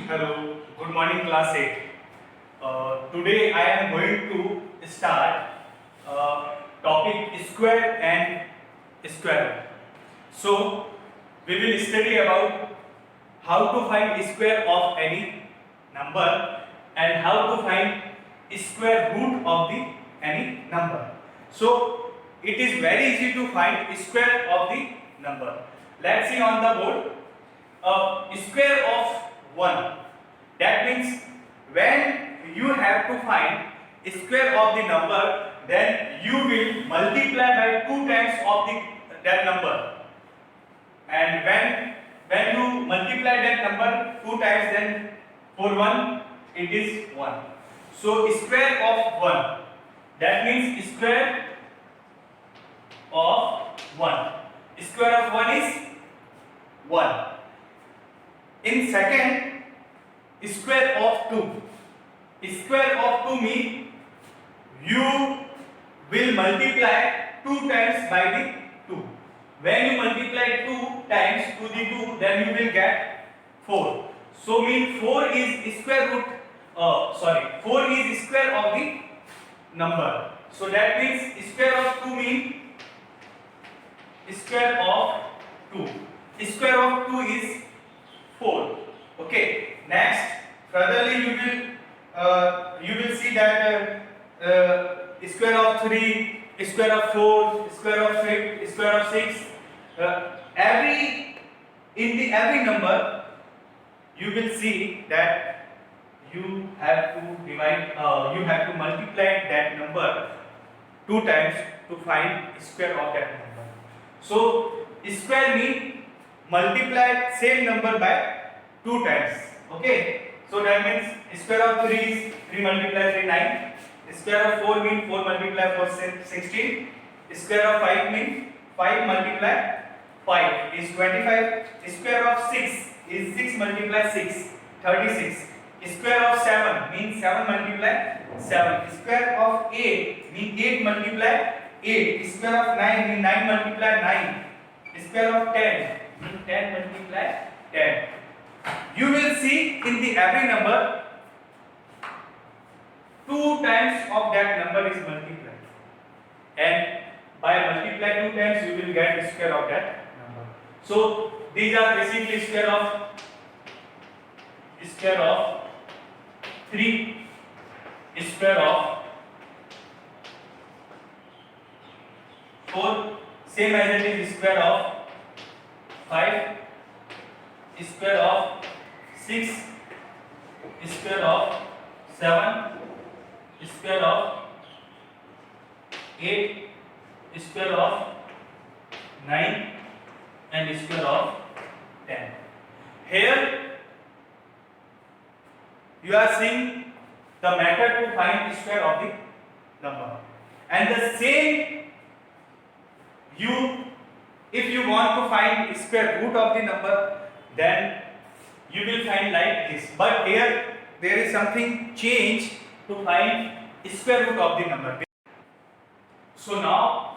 Hello, good morning class 8. Today I am going to start topic square and square root. So we will study about how to find square of any number and how to find square root of the any number. So it is very easy to find square of the number. Let's see on the board. Square of 1. That means when you have to find square of the number, then you will multiply by 2 times of that number. And when you multiply that number 2 times, then for 1 it is 1. So square of 1. That means square of 1. Square of 1 is 1. In second, square of 2. Square of 2 means you will multiply 2 times by the 2. When you multiply 2 times to the 2, then you will get 4. So mean 4 is square root. 4 is square of the number. So that means square of 2 means square of 2. Square of 2 is 4. Okay. Next, furtherly you will see that square of 3, square of 4, square of 5, square of 6. Every number you will see that you have to divide. You have to multiply that number 2 times to find square of that number. So square means multiply same number by 2 times. Okay. So that means square of 3 is 3 multiply 3 9. Square of 4 means 4 multiply 4 16. Square of 5 means 5 multiply 5 is 25. Square of 6 is 6 multiply 6 36. Square of 7 means 7 multiply 7. Square of 8 means 8 multiply 8. Square of 9 means 9 multiply 9. Square of 10 means 10 multiply 10. You will see in the every number 2 times of that number is multiplied, and by multiply 2 times you will get square of that number. So these are basically square of 3, square of 4, same as it is square of 5, square of 6, square of 7, square of 8, square of 9, and square of 10. Here you are seeing the method to find square of the number, and the same if you want to find square root of the number, then you will find like this. But here there is something change to find square root of the number. So now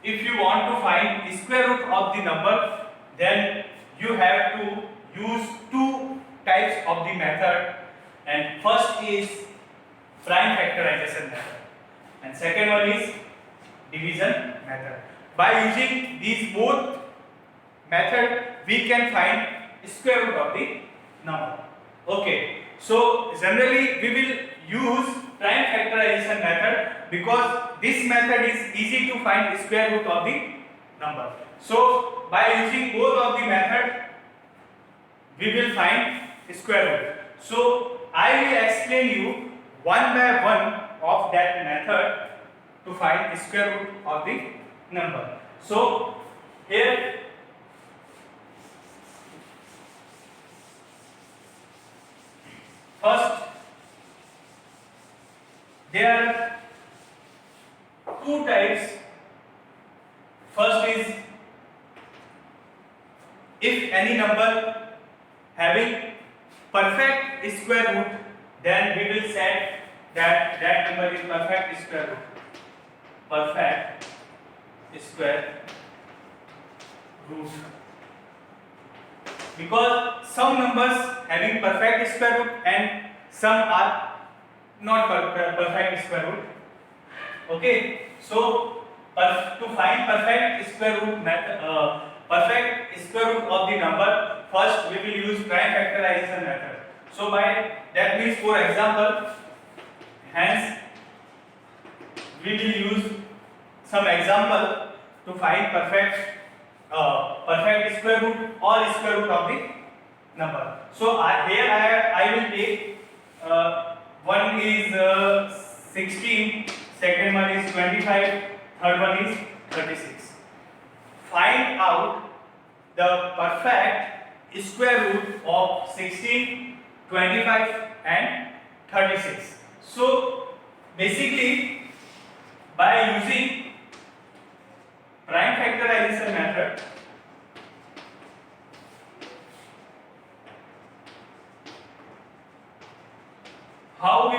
if you want to find square root of the number, then you have to use 2 types of the method, and first is prime factorization method and second one is division method. By using these both method, we can find square root of the number. Okay. So generally we will use prime factorization method because this method is easy to find square root of the number. So by using both of the method, we will find square root. So I will explain you one by one of that method to find square root of the number. So here first there are 2 types. First is if any number having perfect square root, then we will say that that number is perfect square root. Perfect square root. because some numbers having perfect square root and some are not perfect square root. Okay, so to find perfect square root method, perfect square root of the number, first we will use prime factorization method. So by that means, for example, hence we will use some example to find perfect square root or square root of the number. So here I will take one is 16, second one is 25, third one is 36. Find out the perfect square root of 16, 25 and 36. So basically, by using prime factorization method, how we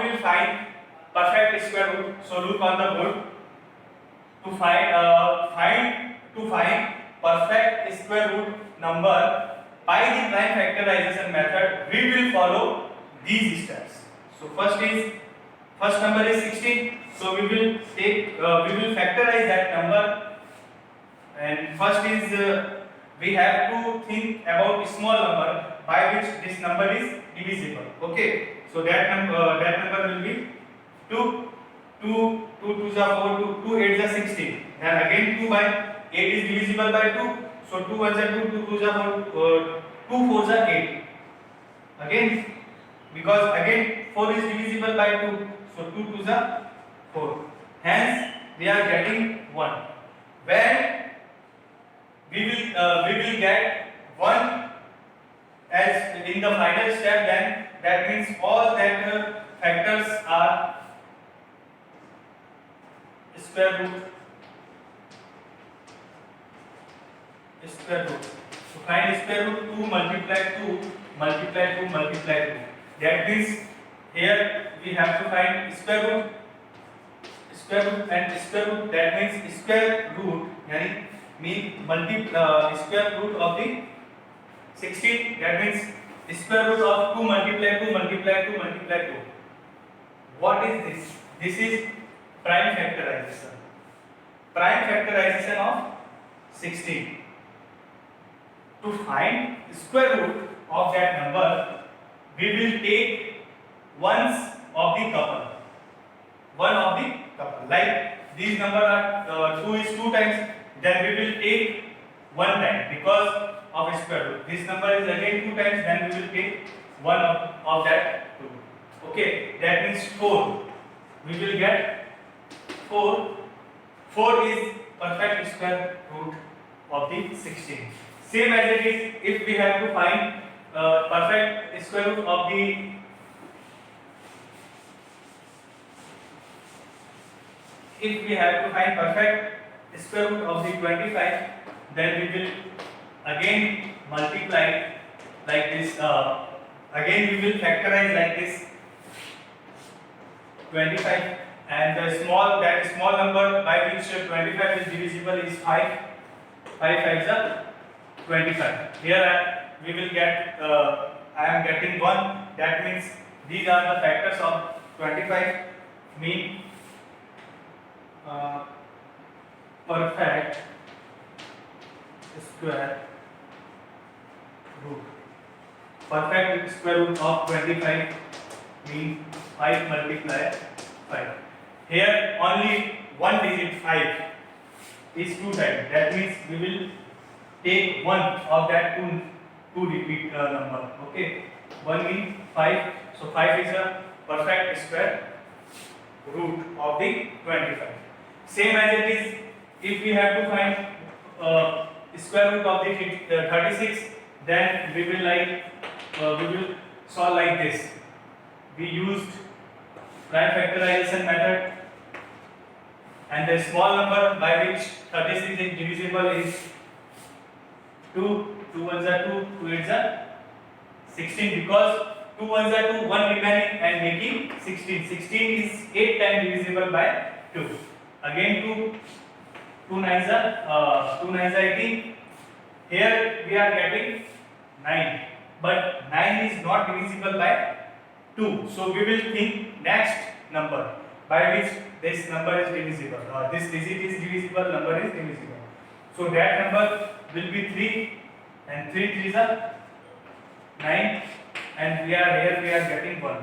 will find perfect square root. So look on the board. To find perfect square root number by the prime factorization method, we will follow these steps. So first number is 16. So we will factorize that number. And first is we have to think about a small number by which this number is divisible. Okay, so that number will be 2. 2 2s are 4, 2 8s are 16. And again 2 by 8 is divisible by 2. So 2 1s are 2, 2 2s are 4, 2 4s are 8. Again, because again 4 is divisible by 2. So 2 2s are 4. Hence we are getting 1. When we will get 1 as in the final step, then that means all that factors are square root. To find square root, 2 multiply 2 multiply 2 multiply 2. That means here we have to find square root and square root. That means square root square root of the 16. That means square root of 2 multiply 2 multiply 2 multiply 2. What is this? This is prime factorization. Prime factorization of 16. To find square root of that number, we will take ones of the couple. Like these number are 2 is 2 times, then we will take 1 time because of square root. This number is again 2 times, then we will take 1 of that 2. Okay, that means 4. We will get 4. 4 is perfect square root of the 16. Same as it is if we have to find perfect square root of the perfect square root of the 25, then we will again multiply like this. Again we will factorize like this 25, and the small number by which 25 is divisible is 5. 5 5s are 25. Here we will get I am getting 1. That means these are the factors of 25. Mean perfect square root. Perfect square root of 25 means 5 multiply 5. Here only one digit 5 is 2 times. That means we will take 1 of that 2 repeat number. Okay, 1 means 5. So 5 is a perfect square root of the 25. Same as it is if we have to find square root of the 36, then we will solve like this. We used prime factorization method, and the small number by which 36 is divisible is 2. 2 ones are 2, 2 eights are 16, because 2 ones are 2, 1 remaining and making 16. 16 is 8 times divisible by 2. Again 2 nines are 18, here we are getting 9, but 9 is not divisible by 2. So we will think next number by which this number is divisible, or this digit is divisible, number is divisible. So that number will be 3, and 3 3s are 9, and we are getting 1.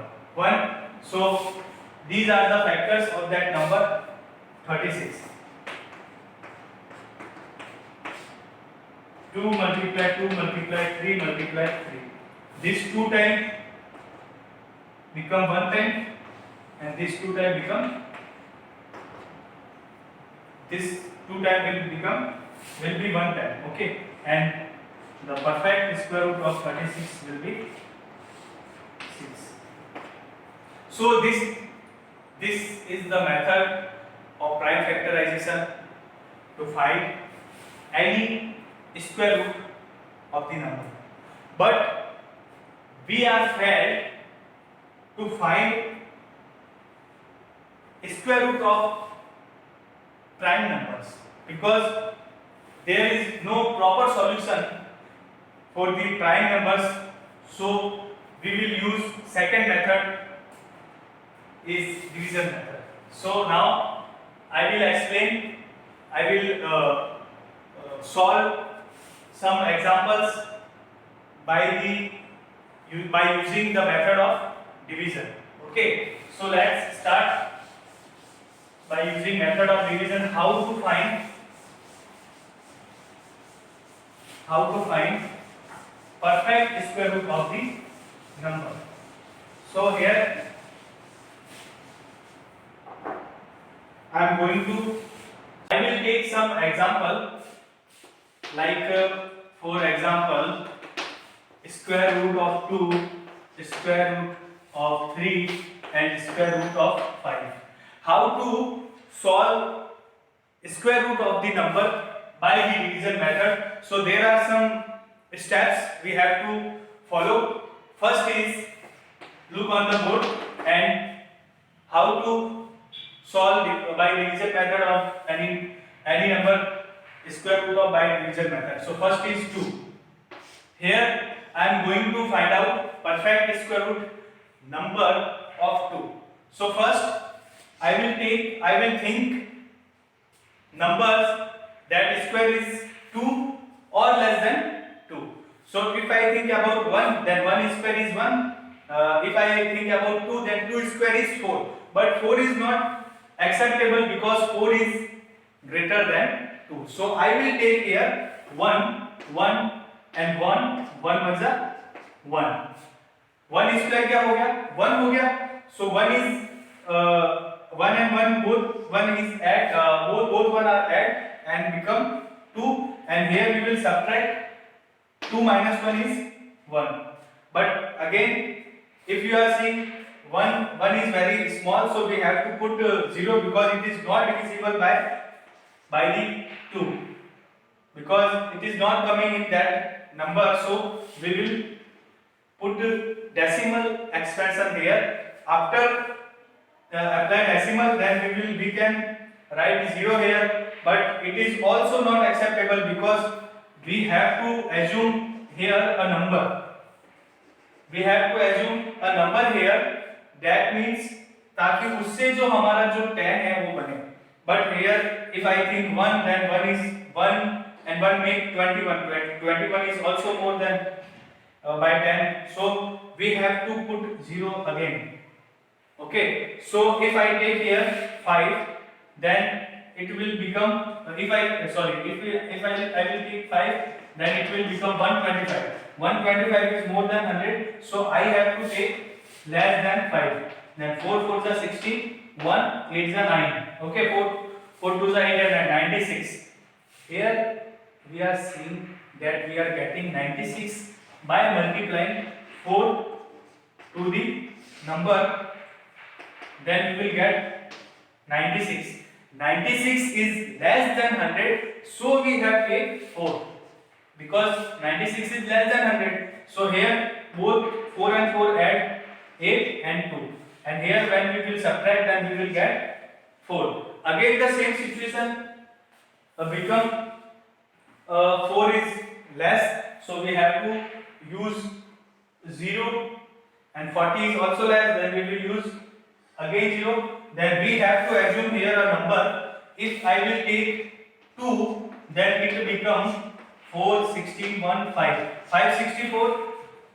So these are the factors of that number 36. 2 multiply 2 multiply 3 multiply 3. This 2 time become 1 time, and this 2 time become, this 2 time will be 1 time. Okay, and the perfect square root of 36 will be 6. So this is the method of prime factorization to find any square root of the number. But we are failed to find square root of prime numbers because there is no proper solution for the prime numbers. So we will use second method, is division method. So now I will explain, I will solve some examples by using the method of division. Okay, so let's start by using method of division. How to find perfect square root of the number. So here I will take some example, like for example, square root of 2, square root of 3, and square root of 5. How to solve square root of the number by the division method? So there are some steps we have to follow. First is look on the board and how to solve by division method of any number square root of by division method. So first is 2. Here I am going to find out perfect square root number of 2. So first I will think numbers that square is 2 or less than 2. So if I think about 1, then 1 square is 1. If I think about 2, then 2 square is 4. But 4 is not acceptable because 4 is greater than 2. So I will take here 1, 1 and 1, 1 was a 1. 1 square क्या हो गया? 1 हो गया. So 1 is 1 and 1 both 1 is add both 1 are add and become 2, and here we will subtract 2 minus 1 is 1. But again, if you are seeing 1 is very small, so we have to put 0 because it is not divisible by the 2, because it is not coming in that number. So we will put decimal expansion here. After apply decimal, then we can write 0 here, but it is also not acceptable because we have to assume here a number. We have to assume a number here. That means ताकि उससे जो हमारा जो 10 है वो बने. But here if I think 1, then 1 is 1 and 1 make 21. 21 is also more than by 10. So we have to put 0 again. Okay. So if I take here 5, then it will become if I will take 5, then it will become 125. 125 is more than 100, so I have to take less than 5. Then 4 4s are 16, 1 8s are 9. Okay, 4 2s are 8 and 96. Here we are seeing that we are getting 96 by multiplying 4 to the number, then we will get 96. 96 is less than 100, so we have take 4. Because 96 is less than 100, so here both 4 and 4 add 8 and 2, and here when we will subtract, then we will get 4. Again the same situation become 4 is less, so we have to use 0, and 40 is also less, then we will use again 0. Then we have to assume here a number. If I will take 2, then it will become 4, 16, 1, 5. 564,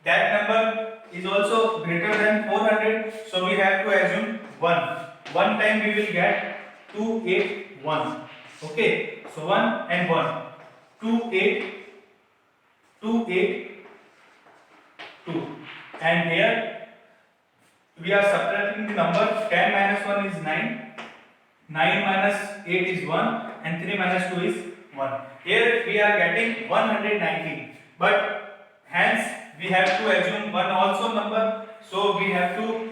that number is also greater than 400, so we have to assume 1. One time we will get 281. Okay, so 1 and 1. 2, 8, 2, 8, 2. And here we are subtracting the number. 10 minus 1 is 9. 9 minus 8 is 1. And 3 minus 2 is 1. Here we are getting 119. But hence we have to assume 1 also number. So we have to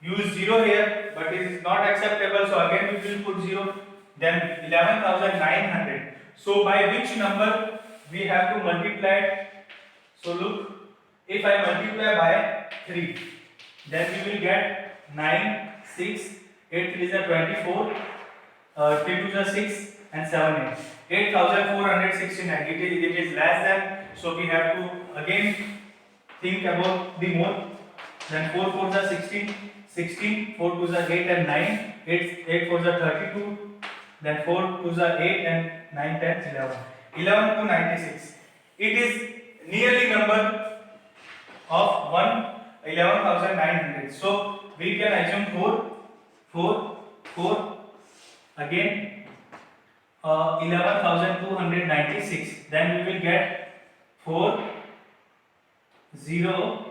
use 0 here. But it is not acceptable. So again we will put 0. Then 11,900. So by which number we have to multiply it? So look, if I multiply by 3, then we will get 9, 6, 8 3 is 24, 3 2 is 6, and 7 8. 8,469. It is less than, so we have to again think about the more. Then 4 4 is 16, 16, 4 2 is 8 and 9, 8 4 is 32, then 4 2 is 8 and 9 10 11. 11 to 96. It is nearly number of 11,900. So we can assume 4, 4, 4, again 11,296. Then we will get 4, 0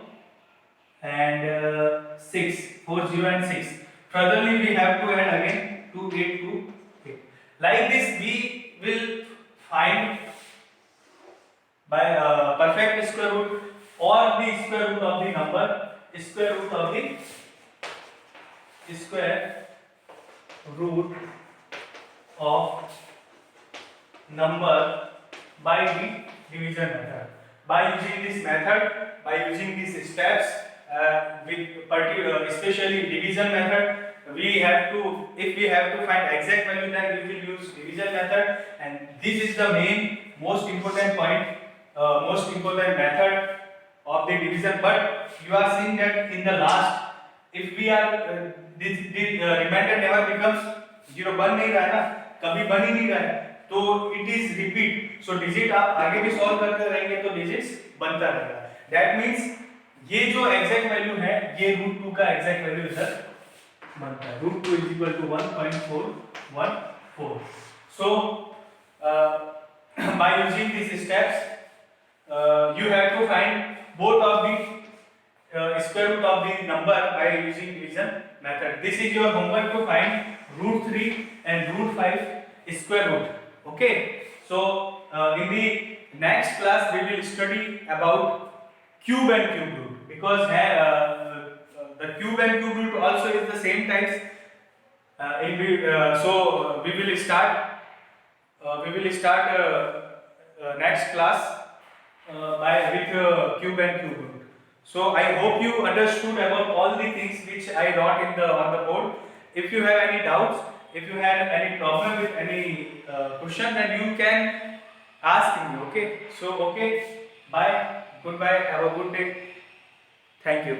and 6. 4, 0 and 6. Furtherly we have to add again 2, 8, 2, 8. Like this we will find by perfect square root or the square root of the number, square root of the square root of number by the division method. By using this method, by using these steps, with particular, especially division method, we have to, if we have to find exact value, then we will use division method, and this is the main most important point, most important method of the division. But you are seeing that in the last, if we are this remainder never becomes 0, बन नहीं रहा है ना, कभी बन ही नहीं रहा है, तो it is repeat. So digit आप आगे भी solve करते रहेंगे तो digits बनता रहेगा. That means ये जो exact value है, ये √2 का exact value इधर बनता है. √2 is equal to 1.414. So by using these steps, you have to find both of the square root of the number by using division method. This is your homework to find √3 and √5 square root. Okay. So in the next class we will study about cube and cube root, because the cube and cube root also is the same types. So we will start next class with cube and cube root. So I hope you understood about all the things which I wrote on the board. If you have any doubts, if you have any problem with any question, then you can ask me. Okay. So okay. Bye. Goodbye. Have a good day. Thank you.